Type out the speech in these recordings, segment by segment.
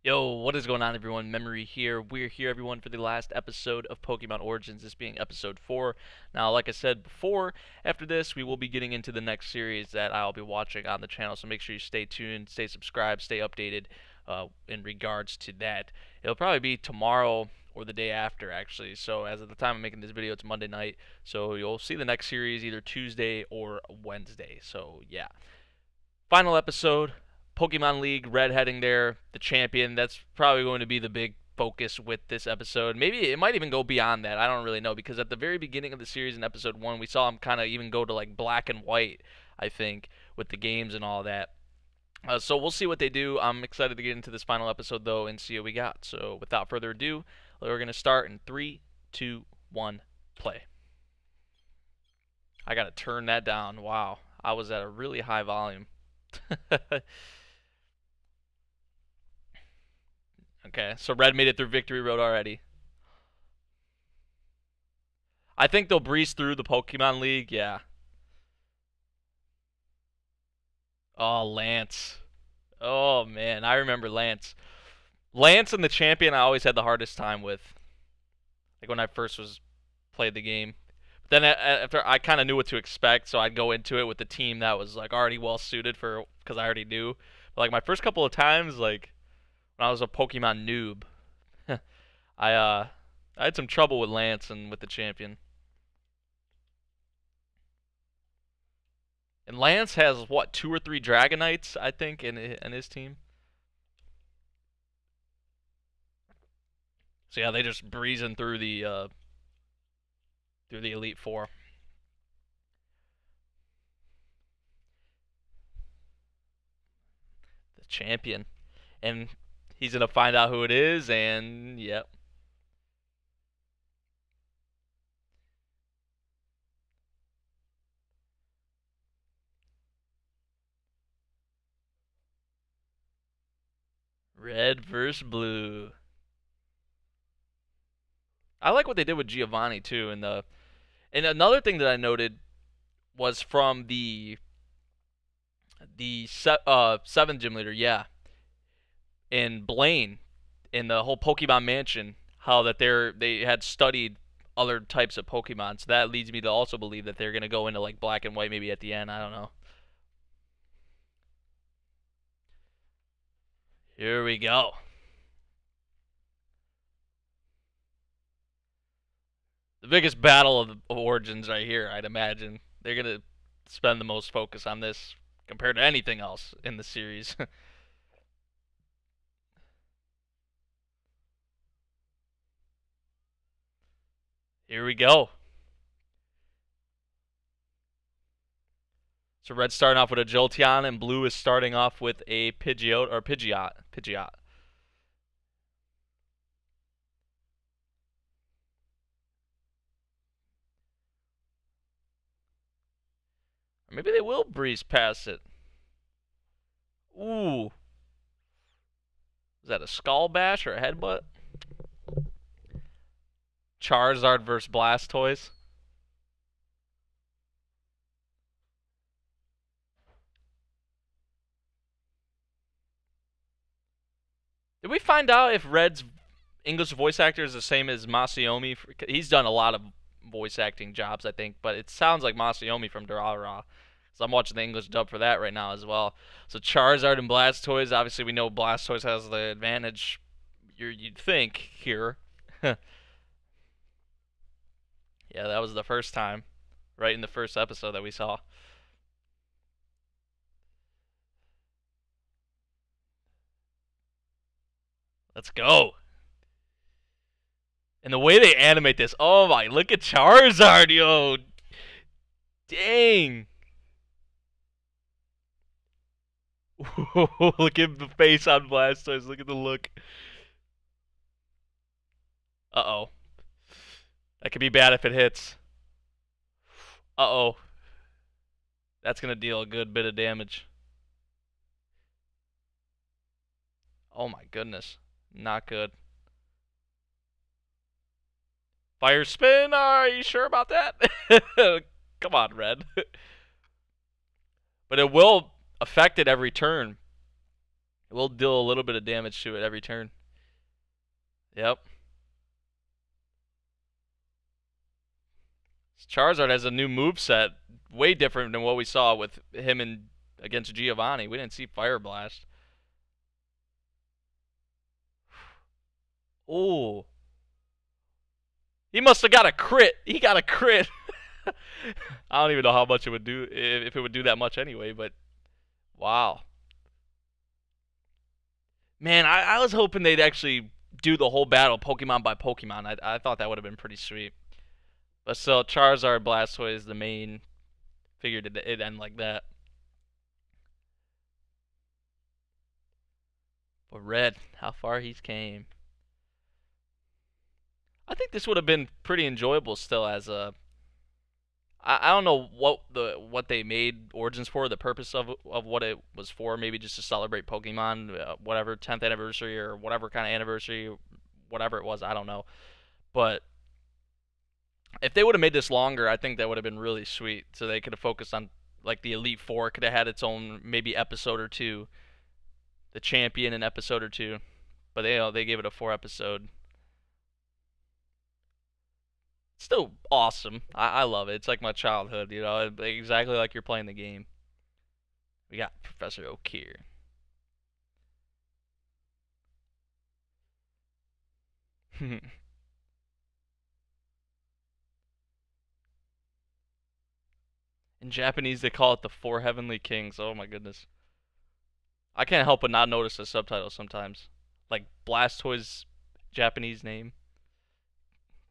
Yo, what is going on, everyone? Memory here. We're here, everyone, for the last episode of Pokemon Origins, this being episode 4. Now, like I said before, after this, we will be getting into the next series that I'll be watching on the channel, so make sure you stay tuned, stay subscribed, stay updated in regards to that. It'll probably be tomorrow or the day after, actually, so as of the time I'm making this video, it's Monday night, so you'll see the next series either Tuesday or Wednesday, so yeah. Final episode. Pokemon League, Red heading there, the champion. That's probably going to be the big focus with this episode. Maybe it might even go beyond that. I don't really know, because at the very beginning of the series in episode 1, we saw him kind of even go to like black and white, I think, with the games and all that. So we'll see what they do. I'm excited to get into this final episode, though, and see what we got. So without further ado, we're going to start in 3, 2, 1, play. I got to turn that down. Wow. I was at a really high volume. Okay, so Red made it through Victory Road already. I think they'll breeze through the Pokemon League, yeah. Oh, Lance. Oh, man, I remember Lance. Lance and the champion I always had the hardest time with. Like when I first played the game. But then after I kind of knew what to expect, so I'd go into it with the team that was like already well suited for, because I already knew. But like my first couple of times, like when I was a Pokemon noob, I had some trouble with Lance and with the champion. And Lance has what, 2 or 3 Dragonites, I think, in his team. So yeah, they just breezing through the Elite Four. The champion, and he's gonna find out who it is, and yep. Red versus blue. I like what they did with Giovanni too, and another thing that I noted was from the 7th gym leader, yeah, and Blaine in the whole Pokemon Mansion, how that they had studied other types of Pokemon. So that leads me to also believe that they're gonna go into like black and white maybe at the end. I don't know. Here we go. The biggest battle of Origins right here, I'd imagine. They're gonna spend the most focus on this compared to anything else in the series. Here we go. So Red's starting off with a Jolteon, and Blue is starting off with a Pidgeot or Pidgeot. Pidgeot. Or maybe they will breeze past it. Ooh. Is that a Skull Bash or a Headbutt? Charizard versus Blastoise. Did we find out if Red's English voice actor is the same as Masayomi? He's done a lot of voice acting jobs, I think, but it sounds like Masayomi from Durarara. So I'm watching the English dub for that right now as well. So Charizard and Blastoise, obviously we know Blastoise has the advantage, you'd think, here. Yeah, that was the first time, right in the first episode that we saw. Let's go. And the way they animate this, oh my, look at Charizard, yo. Dang. Look at the face on Blastoise. Look at the look. Uh-oh. That could be bad if it hits. Uh-oh. That's going to deal a good bit of damage. Oh my goodness. Not good. Fire spin? Are you sure about that? Come on, Red. But it will affect it every turn. will deal a little bit of damage to it every turn. Yep. Charizard has a new move set, way different than what we saw with him in against Giovanni. We didn't see Fire Blast. Oh, he must have got a crit. He got a crit. I don't even know how much it would do, if it would do that much anyway, but wow. Man, I was hoping they'd actually do the whole battle Pokemon by Pokemon. I thought that would have been pretty sweet. But still, Charizard Blastoise is the main. Figured it'd end like that. But Red, how far he's came. I think this would have been pretty enjoyable still as a. I don't know what they made Origins for, the purpose of what it was for. Maybe just to celebrate Pokemon, whatever 10th anniversary or whatever kind of anniversary, whatever it was. I don't know, but if they would have made this longer, I think that would have been really sweet. So they could have focused on like the Elite Four could have had its own maybe episode or two, the Champion an episode or two, but they gave it a 4 episode. Still awesome. I love it. It's like my childhood, exactly like you're playing the game. We got Professor Oak here. In Japanese, they call it the Four Heavenly Kings. Oh my goodness. I can't help but not notice the subtitles sometimes. Like Blastoise' Japanese name.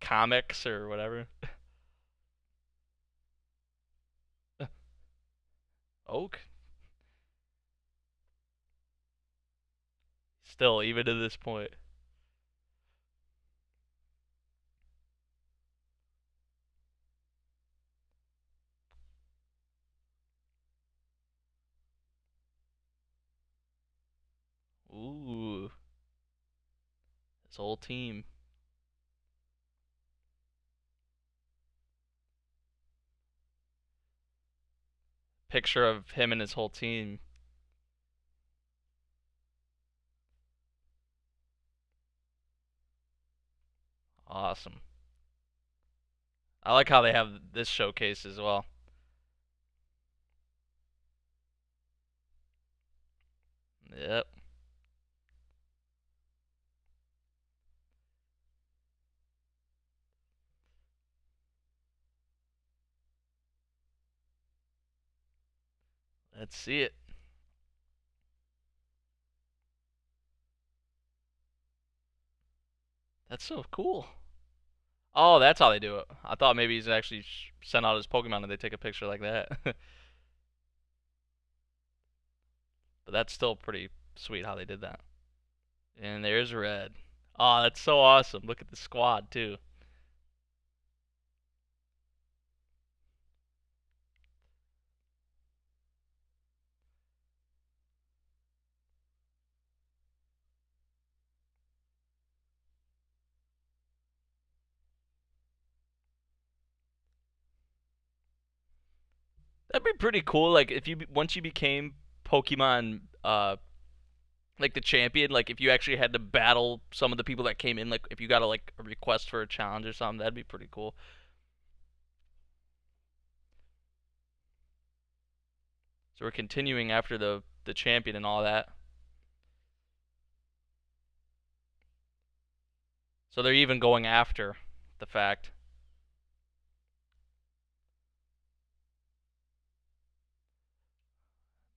Comics or whatever. Oak? Still, even to this point. Ooh. His whole team. Picture of him and his whole team. Awesome. I like how they have this showcase as well. Yep. Let's see it. That's so cool. Oh, that's how they do it. I thought maybe he's actually sent out his Pokemon and they take a picture like that. But that's still pretty sweet how they did that. And there's Red. Oh, that's so awesome. Look at the squad, too. That'd be pretty cool. Like, if you once you became Pokemon, like the champion, like if you actually had to battle some of the people that came in, like if you got a request for a challenge or something, that'd be pretty cool. So we're continuing after the champion and all that. So they're even going after the fact.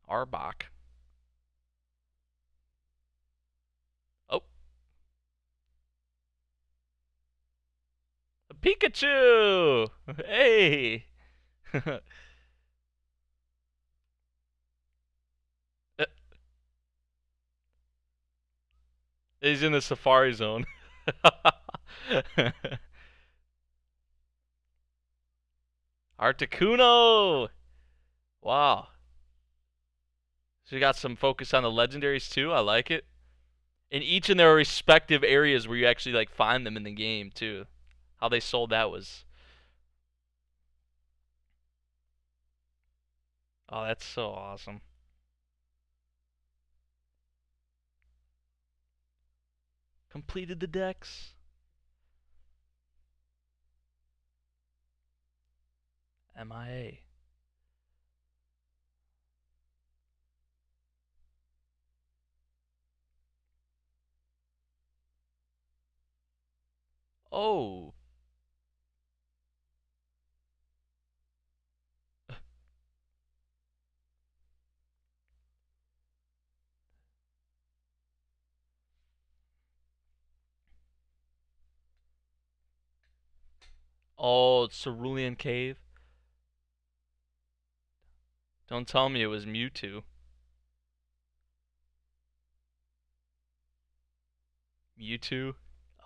Arbok. Oh, a Pikachu! Hey! He's in the Safari Zone. Articuno! Wow. So you got some focus on the legendaries too. I like it. In each in their respective areas where you actually like find them in the game too. How they sold that was. Oh, that's so awesome. Completed the dex. MIA. Oh. Oh, Cerulean Cave. Don't tell me it was Mewtwo. Mewtwo?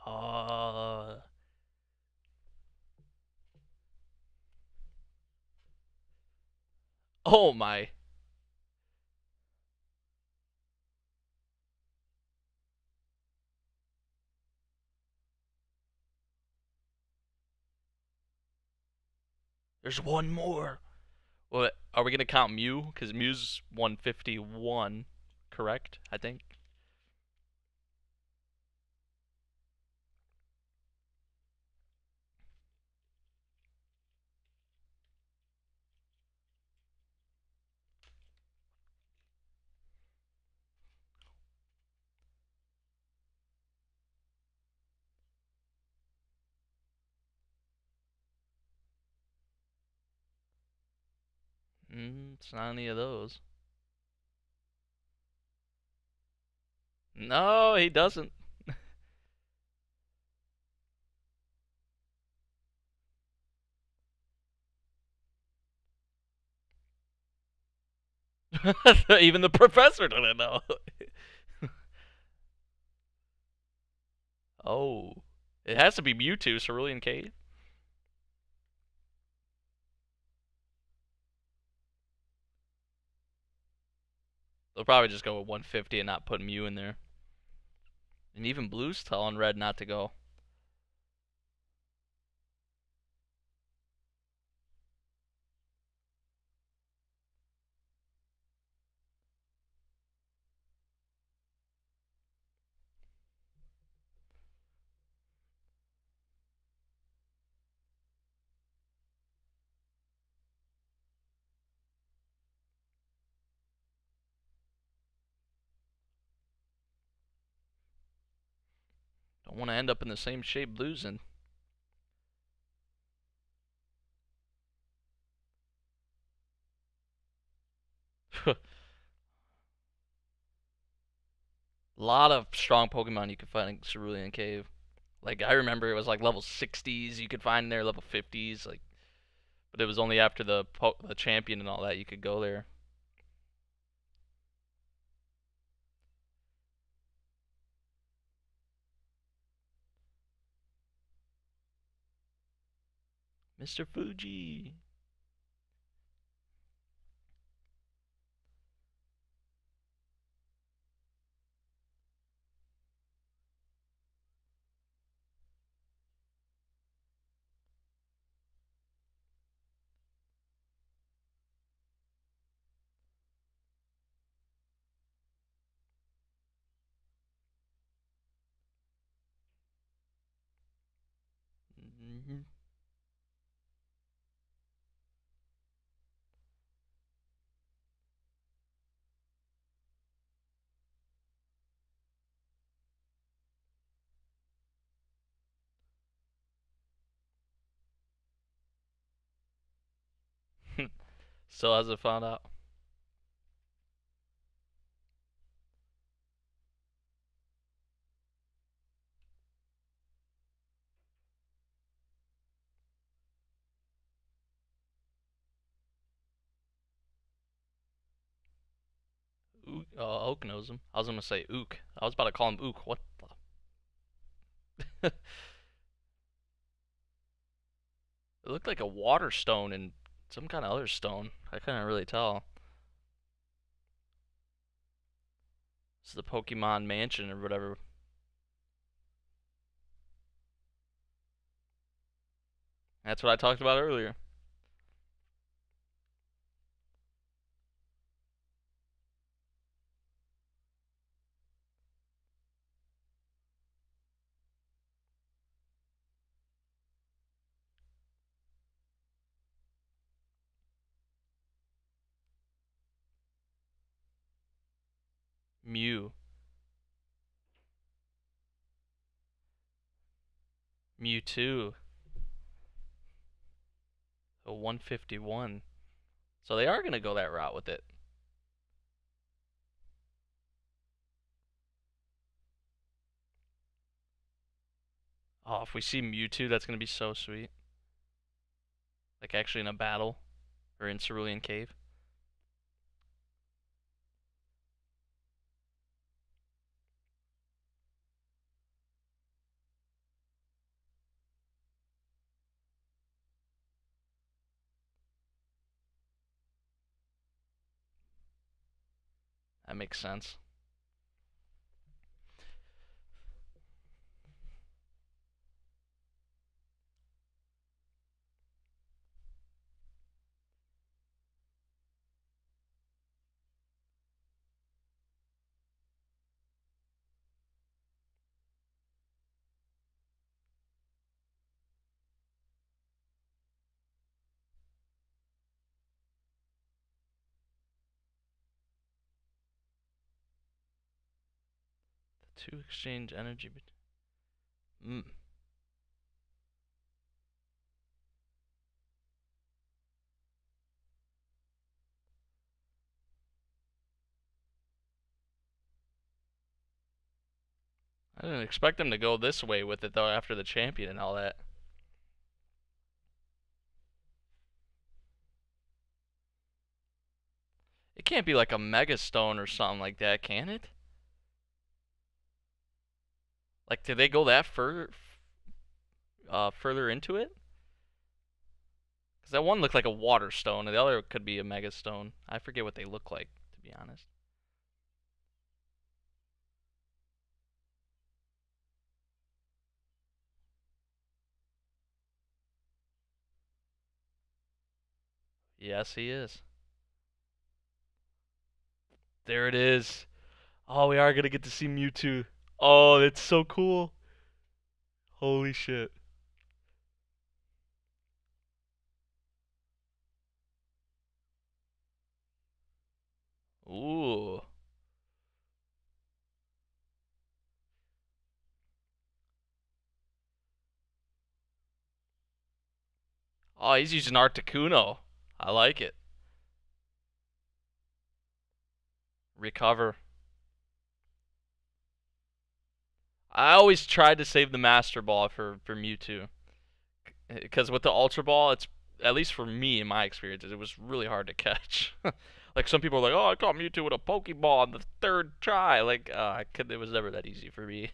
Uh, oh my. There's one more. What? Are we gonna count Mew? Because Mew's 151, correct? I think. It's not any of those. No, he doesn't. Even the professor doesn't know. Oh. It has to be Mewtwo, Cerulean Cave. They'll probably just go with 150 and not put Mew in there. And even Blue's telling Red not to go. Don't want to end up in the same shape Blue's in. A lot of strong Pokemon you can find in Cerulean Cave. Like, I remember it was like level 60s you could find in there, level 50s, like, but it was only after the champion and all that you could go there. Mr. Fuji. Mm-hmm. Still hasn't found out. Oak knows him. I was gonna say Ook. I was about to call him Ook. What the? It looked like a water stone and some kind of other stone. I couldn't really tell. It's the Pokemon Mansion or whatever. That's what I talked about earlier. Mew. Mewtwo. A 151. So they are going to go that route with it. Oh, if we see Mewtwo, that's going to be so sweet. Like actually in a battle. Or in Cerulean Cave. That makes sense. The two exchange energy. Mm. I didn't expect them to go this way with it though after the champion and all that. It can't be like a Mega Stone or something like that, can it? Like, did they go that further into it? Because that one looked like a water stone, and the other could be a Mega Stone. I forget what they look like, to be honest. Yes, he is. There it is. Oh, we are gonna get to see Mewtwo. Oh, that's so cool. Holy shit. Ooh. Oh, he's using Articuno. I like it. Recover. I always tried to save the Master Ball for Mewtwo. Because with the Ultra Ball, it's, at least for me in my experiences, it was really hard to catch. Like some people are like, "Oh, I caught Mewtwo with a Pokeball on the third try." Like, it was never that easy for me.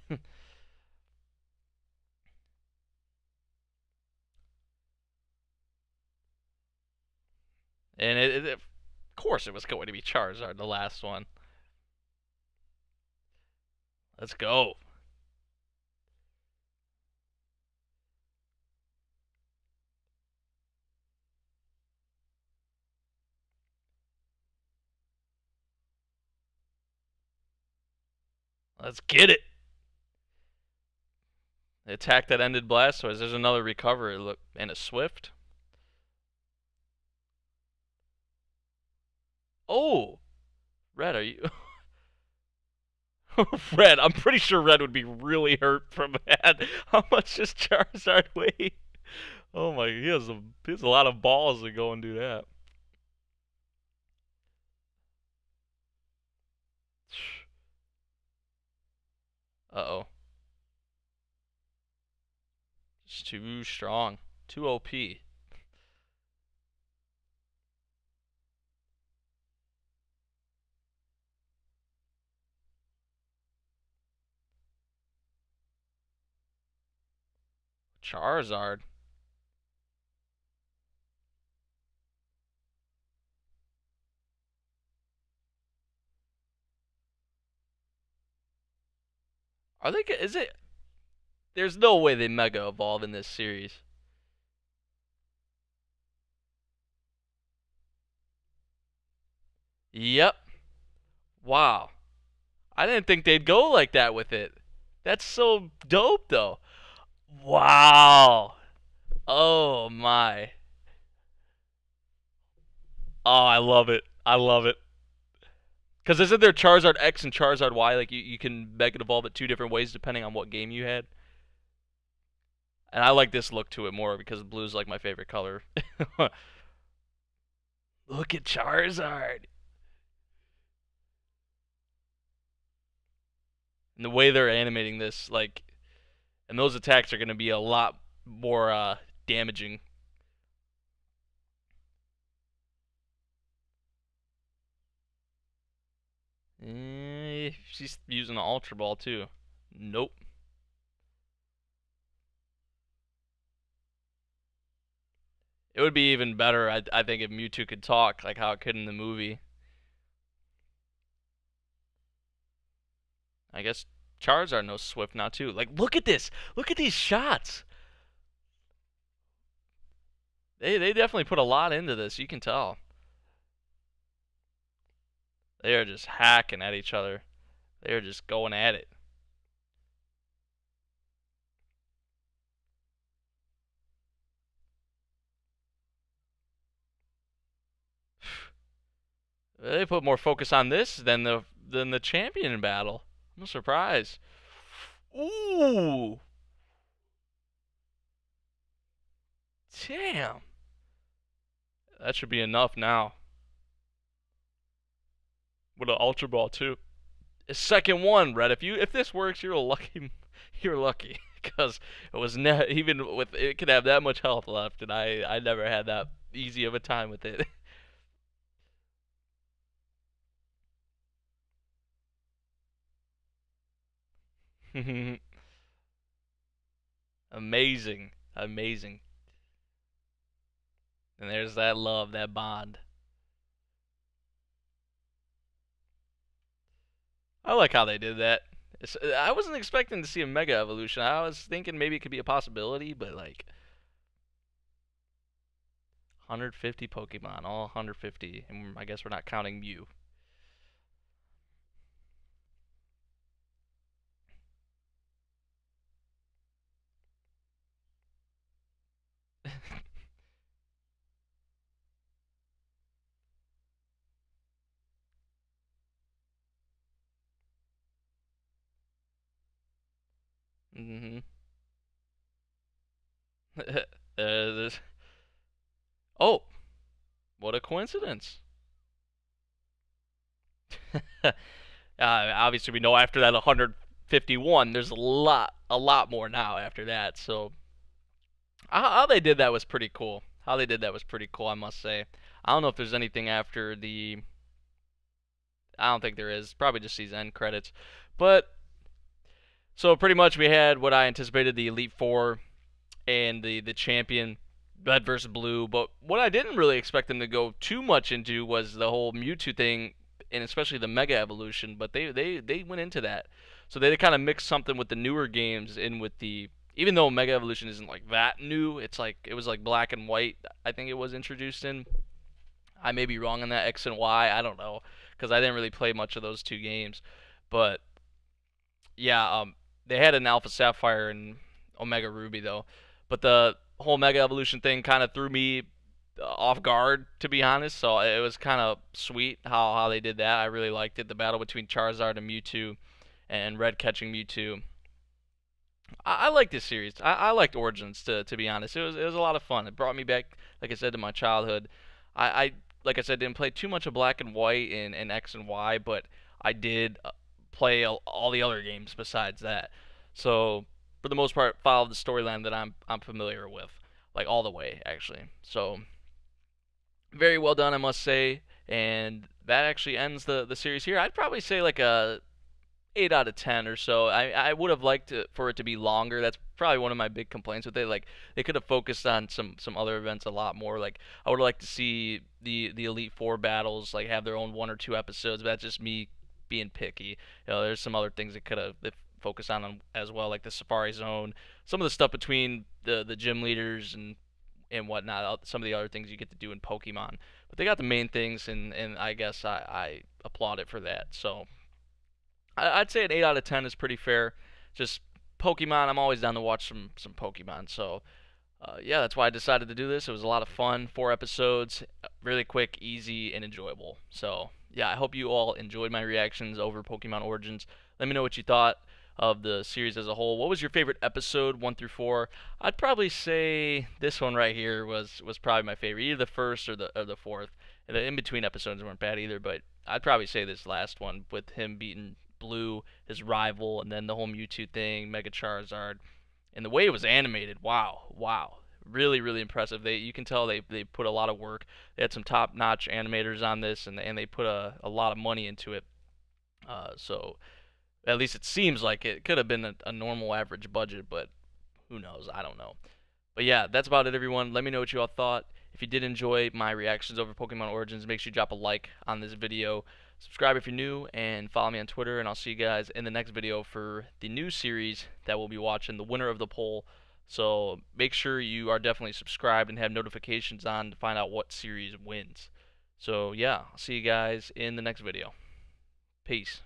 And of course, it was going to be Charizard, the last one. Let's go. Let's get it. The attack that ended Blastoise. There's another recovery. Look, and a Swift. Oh, Red, are you? Red, I'm pretty sure Red would be really hurt from that. How much does Charizard weigh? Oh my, he has a lot of balls to go and do that. Uh-oh. It's too strong. Too OP. Charizard. Are they, is it, there's no way they Mega Evolve in this series. Yep. Wow. I didn't think they'd go like that with it. That's so dope, though. Wow. Oh my. Oh, I love it. I love it. Because isn't there Charizard X and Charizard Y? Like you can Mega Evolve it two different ways depending on what game you had. And I like this look to it more because blue's like my favorite color. Look at Charizard. And the way they're animating this, like, and those attacks are going to be a lot more damaging. She's using the Ultra Ball too. Nope. It would be even better, I think, if Mewtwo could talk, like how it could in the movie. I guess Charizard knows Swift now too. Like, look at this. Look at these shots. They definitely put a lot into this. You can tell. They are just hacking at each other. They are just going at it. They put more focus on this than the champion battle. I'm surprised. Ooh. Damn. That should be enough now. With an Ultra Ball too. A second one, Red. If this works, you're lucky. You're lucky because it was even with it could have that much health left, and I never had that easy of a time with it. Amazing, amazing. And there's that love, that bond. I like how they did that. I wasn't expecting to see a Mega Evolution. I was thinking maybe it could be a possibility, but like 150 Pokemon, all 150, and I guess we're not counting Mew. Mm-hmm. There's... Oh, what a coincidence. Obviously, we know after that 151, there's a lot more now after that. So how they did that was pretty cool. How they did that was pretty cool, I must say. I don't know if there's anything after the. I don't think there is. Probably just these end credits. But so pretty much we had what I anticipated: the Elite Four and the champion, Red versus Blue. But what I didn't really expect them to go too much into was the whole Mewtwo thing, and especially the Mega Evolution. But they went into that, so they kind of mixed something with the newer games in with the. Even though Mega Evolution isn't like that new, it's like it was like Black and White. I think it was introduced in. I may be wrong on that X and Y. I don't know because I didn't really play much of those two games, but yeah, they had an Alpha Sapphire and Omega Ruby though, but the whole Mega Evolution thing kind of threw me off guard to be honest. So it was kind of sweet how they did that. I really liked it. The battle between Charizard and Mewtwo, and Red catching Mewtwo. I like this series. I liked Origins to be honest. It was a lot of fun. It brought me back, like I said, to my childhood. I like I said didn't play too much of Black and White and X and Y, but I did play all the other games besides that. So for the most part, followed the storyline that I'm familiar with, like all the way actually. So very well done, I must say. And that actually ends the series here. I'd probably say like a 8 out of 10 or so. I would have liked for it to be longer. That's probably one of my big complaints with it. Like they could have focused on some other events a lot more. Like I would like to see the Elite Four battles like have their own 1 or 2 episodes. But that's just me being picky. There's some other things that could have focused on as well, like the Safari Zone, some of the stuff between the gym leaders and whatnot. Some of the other things you get to do in Pokemon. But they got the main things, and I guess I applaud it for that. So I'd say an 8 out of 10 is pretty fair. Just Pokemon, I'm always down to watch some Pokemon. So yeah, that's why I decided to do this. It was a lot of fun. 4 episodes, really quick, easy, and enjoyable. So yeah, I hope you all enjoyed my reactions over Pokemon Origins. Let me know what you thought of the series as a whole. What was your favorite episode, 1 through 4? I'd probably say this one right here was probably my favorite, either the first or the fourth. And the in between episodes weren't bad either, but I'd probably say this last one with him beating Blue, his rival, and then the whole Mewtwo thing, Mega Charizard, and the way it was animated. Wow, wow, really impressive. You can tell they put a lot of work. They had some top-notch animators on this, and they put a lot of money into it. So at least it seems like it could have been a normal average budget, but who knows? I don't know. But yeah, that's about it, everyone. Let me know what you all thought. If you did enjoy my reactions over Pokemon Origins, make sure you drop a like on this video. Subscribe if you're new, and follow me on Twitter, and I'll see you guys in the next video for the new series that we'll be watching, the winner of the poll. So make sure you are definitely subscribed and have notifications on to find out what series wins. So yeah, I'll see you guys in the next video. Peace.